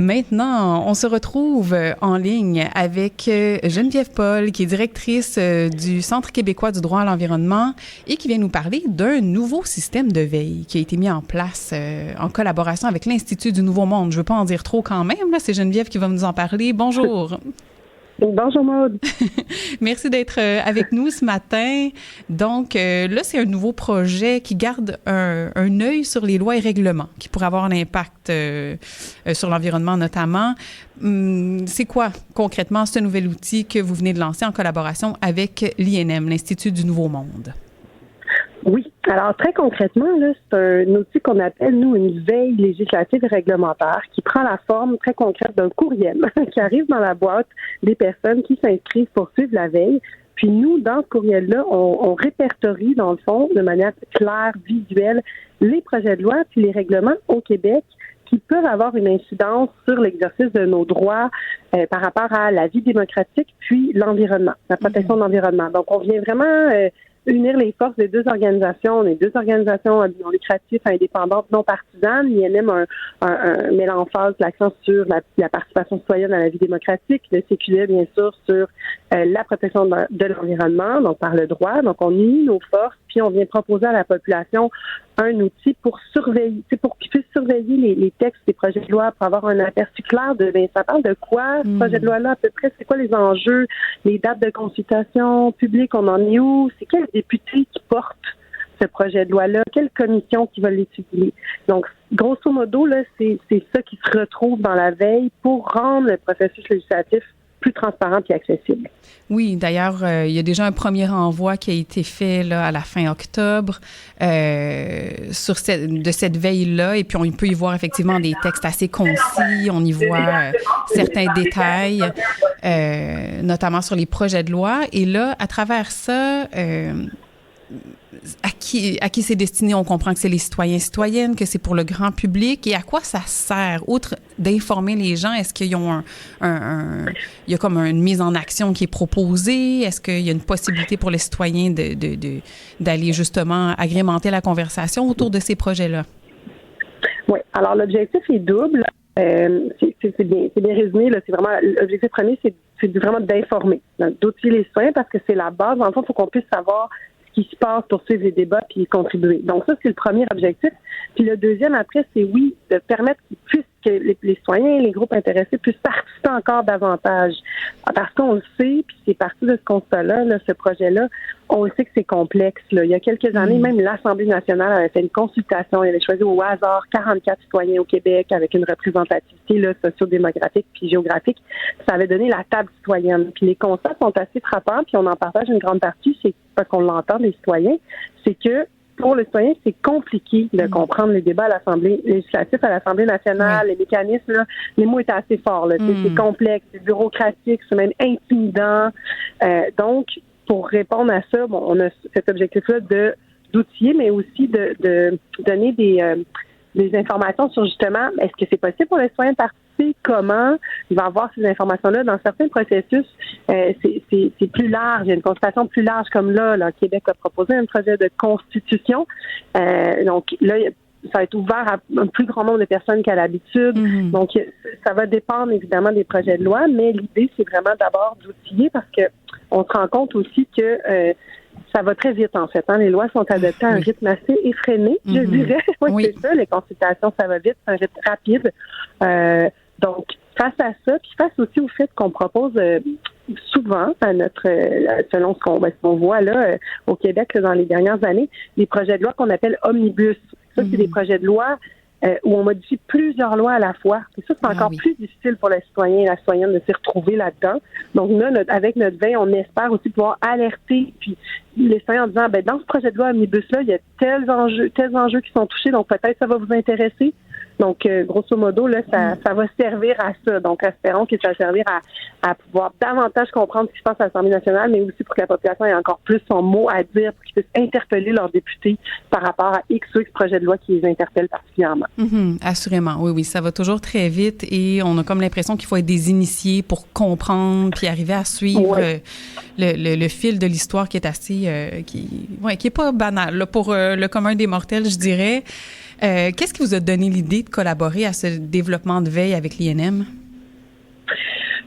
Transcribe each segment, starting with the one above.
Maintenant, on se retrouve en ligne avec Geneviève Paul, qui est directrice du Centre québécois du droit à l'environnement et qui vient nous parler d'un nouveau système de veille qui a été mis en place en collaboration avec l'Institut du Nouveau Monde. Je ne veux pas en dire trop quand même, là, c'est Geneviève qui va nous en parler. Bonjour. Bonjour Maude. Merci d'être avec nous ce matin. Donc là, c'est un nouveau projet qui garde un œil sur les lois et règlements qui pourraient avoir un impact sur l'environnement notamment. C'est quoi concrètement ce nouvel outil que vous venez de lancer en collaboration avec l'INM, l'Institut du Nouveau Monde? Oui. Alors, très concrètement, là, c'est un outil qu'on appelle, nous, une veille législative et réglementaire qui prend la forme très concrète d'un courriel qui arrive dans la boîte des personnes qui s'inscrivent pour suivre la veille. Puis nous, dans ce courriel-là, on répertorie, dans le fond, de manière claire, visuelle, les projets de loi puis les règlements au Québec qui peuvent avoir une incidence sur l'exercice de nos droits par rapport à la vie démocratique puis l'environnement, la protection de l'environnement. Donc, on vient vraiment unir les forces des deux organisations. On est deux organisations non lucratives, indépendantes, non partisanes. L'INM met l'emphase, l'accent sur la participation citoyenne à la vie démocratique. Le CQDA, bien sûr, sur la protection de l'environnement, donc par le droit. Donc, on unit nos forces, puis on vient proposer à la population un outil pour surveiller, pour qu'ils puissent surveiller les textes des projets de loi, pour avoir un aperçu clair de, ça parle de quoi, ce projet de loi-là, à peu près, c'est quoi les enjeux, les dates de consultation publique, on en est où, c'est quel député qui porte ce projet de loi-là, quelle commission qui va l'étudier. Donc, grosso modo, là, c'est ça qui se retrouve dans la veille pour rendre le processus législatif plus transparent et accessible. Oui, d'ailleurs, il y a déjà un premier renvoi qui a été fait là, à la fin octobre sur de cette veille-là, et puis on peut y voir effectivement des textes assez concis, on y voit certains détails, notamment sur les projets de loi. Et là, à travers ça, à qui c'est destiné? On comprend que c'est les citoyens et citoyennes, que c'est pour le grand public. Et à quoi ça sert? Outre d'informer les gens, est-ce qu'il y a il y a comme une mise en action qui est proposée? Est-ce qu'il y a une possibilité pour les citoyens d'aller justement agrémenter la conversation autour de ces projets-là? Oui. Alors, l'objectif est double. C'est bien résumé. Là. C'est vraiment l'objectif premier, c'est vraiment d'informer, d'outiller les citoyens parce que c'est la base. En fait, il faut qu'on puisse savoir qui se passe pour suivre les débats puis y contribuer. Donc ça, c'est le premier objectif. Puis le deuxième, après, c'est oui, de permettre que les citoyens et les groupes intéressés puissent participer encore davantage. Parce qu'on le sait, puis c'est parti de ce constat-là, là, ce projet-là, on le sait que c'est complexe. Là. Il y a quelques années, même l'Assemblée nationale avait fait une consultation. Il avait choisi au hasard 44 citoyens au Québec avec une représentativité là, socio-démographique puis géographique. Ça avait donné la table citoyenne. Puis les constats sont assez frappants, puis on en partage une grande partie, c'est parce qu'on l'entend des citoyens, c'est que pour le citoyen, c'est compliqué de comprendre les débats à l'Assemblée législative, à l'Assemblée nationale, les mécanismes, là, les mots étaient assez forts. Là, c'est complexe, c'est bureaucratique, c'est même intimidant. Donc, pour répondre à ça, bon, on a cet objectif-là d'outiller, mais aussi de donner des informations sur justement, est-ce que c'est possible pour le citoyen de participer? Comment il va avoir ces informations-là? Dans certains processus, c'est plus large. Il y a une consultation plus large comme là, le Québec a proposé un projet de constitution. Donc là, ça va être ouvert à un plus grand nombre de personnes qu'à l'habitude. Donc, ça va dépendre évidemment des projets de loi, mais l'idée, c'est vraiment d'abord d'outiller parce que on se rend compte aussi que ça va très vite, en fait. Hein? Les lois sont adoptées à un rythme assez effréné, je dirais. Oui, c'est ça. Les consultations, ça va vite. C'est un rythme rapide. Donc, face à ça, puis face aussi au fait qu'on propose souvent à selon ce qu'on voit là au Québec là, dans les dernières années, des projets de loi qu'on appelle omnibus. Ça, c'est des projets de loi où on modifie plusieurs lois à la fois. Et ça, c'est encore plus difficile pour le citoyen et la citoyenne de s'y retrouver là-dedans. Donc, nous, avec notre veille, on espère aussi pouvoir alerter puis les citoyens en disant, dans ce projet de loi omnibus-là, il y a tels enjeux qui sont touchés, donc peut-être ça va vous intéresser. Donc, grosso modo, là, ça va servir à ça. Donc, espérons que ça va servir à pouvoir davantage comprendre ce qui se passe à l'Assemblée nationale, mais aussi pour que la population ait encore plus son mot à dire, pour qu'ils puissent interpeller leurs députés par rapport à X ou X projets de loi qui les interpellent particulièrement. Assurément, oui, ça va toujours très vite et on a comme l'impression qu'il faut être des initiés pour comprendre puis arriver à suivre le fil de l'histoire qui est assez, qui est pas banal là, pour le commun des mortels, je dirais. Qu'est-ce qui vous a donné l'idée de collaborer à ce développement de veille avec l'INM?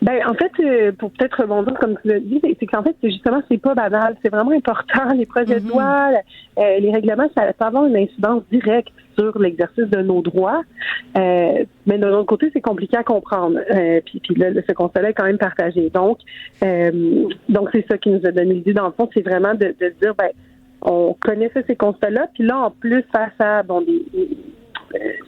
Ben, en fait, pour peut-être rebondir, comme tu l'as dit, c'est qu'en fait, c'est pas banal. C'est vraiment important. Les projets de loi, les règlements, ça peut avoir une incidence directe sur l'exercice de nos droits. Mais de l'autre côté, c'est compliqué à comprendre. Puis là, ce constat-là est quand même partagé. Donc c'est ça qui nous a donné l'idée. Dans le fond, c'est vraiment de dire, ben, on connaissait ces constats-là. Puis là, en plus, face à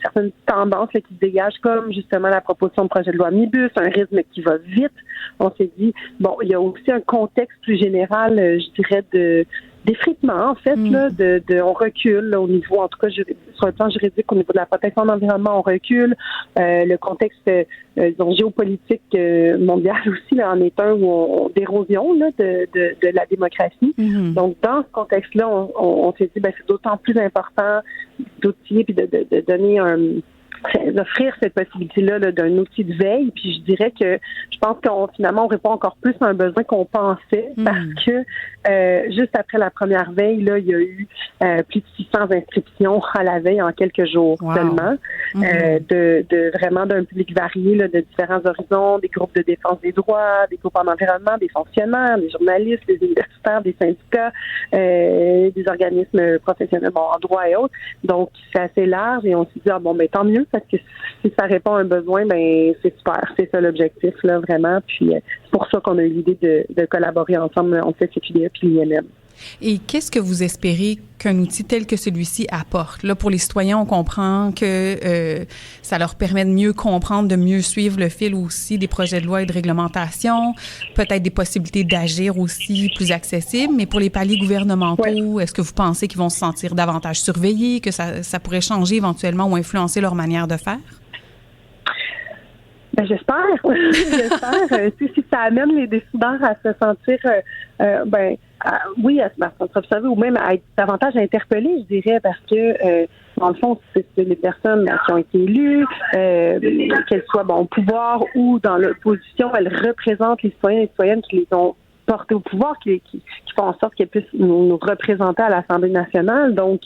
certaines tendances là, qui se dégagent, comme justement la proposition de projet de loi Omnibus, un rythme qui va vite. On s'est dit, bon, il y a aussi un contexte plus général, je dirais, d'effritement, en fait, là, on recule là, au niveau, en tout cas, sur le plan juridique, au niveau de la protection de l'environnement, on recule. Le contexte, disons, géopolitique mondial aussi, là, en est un d'érosion là, de la démocratie. Donc, dans ce contexte-là, on s'est dit, ben, c'est d'autant plus important d'outiller puis de donner d'offrir cette possibilité-là là, d'un outil de veille. Puis je dirais que je pense qu'on répond encore plus à un besoin qu'on pensait parce que juste après la première veille, là, il y a eu plus de 600 inscriptions à la veille en quelques jours seulement. Vraiment d'un public varié, là, de différents horizons, des groupes de défense des droits, des groupes en environnement, des fonctionnaires, des journalistes, des universitaires, des syndicats, des organismes professionnels en droit et autres. Donc, c'est assez large et on s'est dit, ben, tant mieux, parce que si ça répond à un besoin, ben c'est super. C'est ça l'objectif, là, vraiment. Puis c'est pour ça qu'on a eu l'idée de collaborer ensemble entre CQDE puis l'INM. Et qu'est-ce que vous espérez qu'un outil tel que celui-ci apporte? Là, pour les citoyens, on comprend que ça leur permet de mieux comprendre, de mieux suivre le fil aussi des projets de loi et de réglementation, peut-être des possibilités d'agir aussi plus accessibles. Mais pour les paliers gouvernementaux, est-ce que vous pensez qu'ils vont se sentir davantage surveillés, que ça pourrait changer éventuellement ou influencer leur manière de faire? Ben, j'espère. Si ça amène les décideurs à se sentir, oui, à se sentir observés ou même à être davantage interpellés, je dirais, parce que, dans le fond, c'est les personnes qui ont été élues, qu'elles soient au pouvoir ou dans l'opposition, elles représentent les citoyens et les citoyennes qui les ont portés au pouvoir, qui font en sorte qu'elles puissent nous représenter à l'Assemblée nationale. Donc,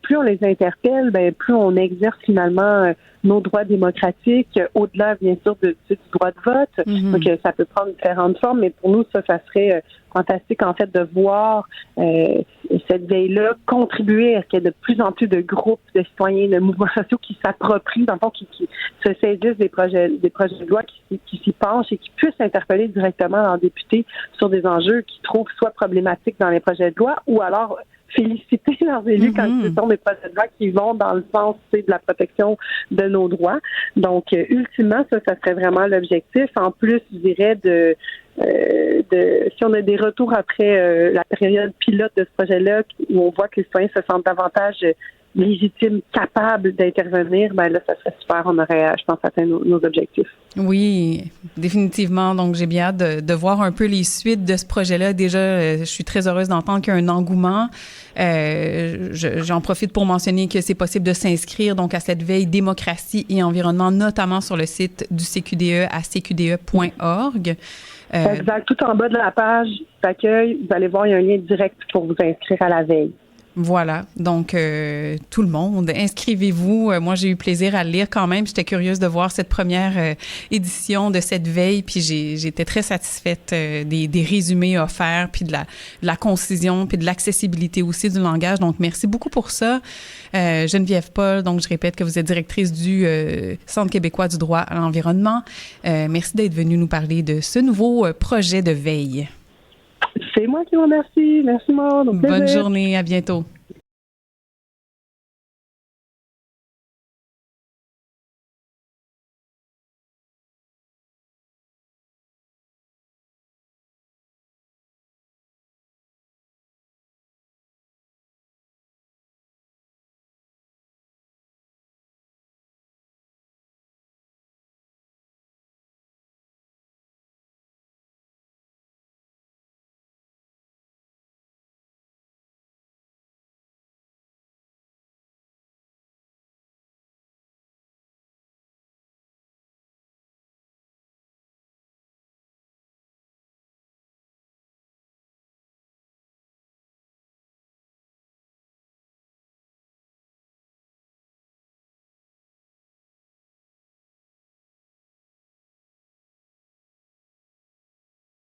plus on les interpelle, plus on exerce finalement nos droits démocratiques, au-delà, bien sûr, du droit de vote. Donc, ça peut prendre différentes formes, mais pour nous, ça serait fantastique, en fait, de voir cette veille-là contribuer à ce qu'il y ait de plus en plus de groupes de citoyens, de mouvements sociaux qui s'approprient, dans le fond, qui se saisissent des projets de loi, qui s'y penchent et qui puissent interpeller directement leurs députés sur des enjeux qu'ils trouvent soit problématiques dans les projets de loi ou alors féliciter leurs élus quand ce sont des projets de loi qui vont dans le sens de la protection de nos droits. Donc, ultimement, ça serait vraiment l'objectif. En plus, je dirais si on a des retours après la période pilote de ce projet-là, où on voit que les citoyens se sentent davantage légitimes, capables d'intervenir, là, ça serait super. On aurait, je pense, atteint nos objectifs. Oui, définitivement. Donc, j'ai bien hâte de voir un peu les suites de ce projet-là. Déjà, je suis très heureuse d'entendre qu'il y a un engouement. J'en profite pour mentionner que c'est possible de s'inscrire donc à cette veille démocratie et environnement, notamment sur le site du CQDE à cqde.org. Exact. Tout en bas de la page d'accueil, vous allez voir, il y a un lien direct pour vous inscrire à la veille. Voilà. Donc, tout le monde, inscrivez-vous. Moi, j'ai eu plaisir à le lire quand même. J'étais curieuse de voir cette première édition de cette veille. Puis, j'étais très satisfaite des résumés offerts, puis de la concision, puis de l'accessibilité aussi du langage. Donc, merci beaucoup pour ça. Geneviève Paul, donc je répète que vous êtes directrice du Centre québécois du droit à l'environnement. Merci d'être venue nous parler de ce nouveau projet de veille. C'est moi qui vous remercie. Merci, Maud. Bonne journée. À bientôt.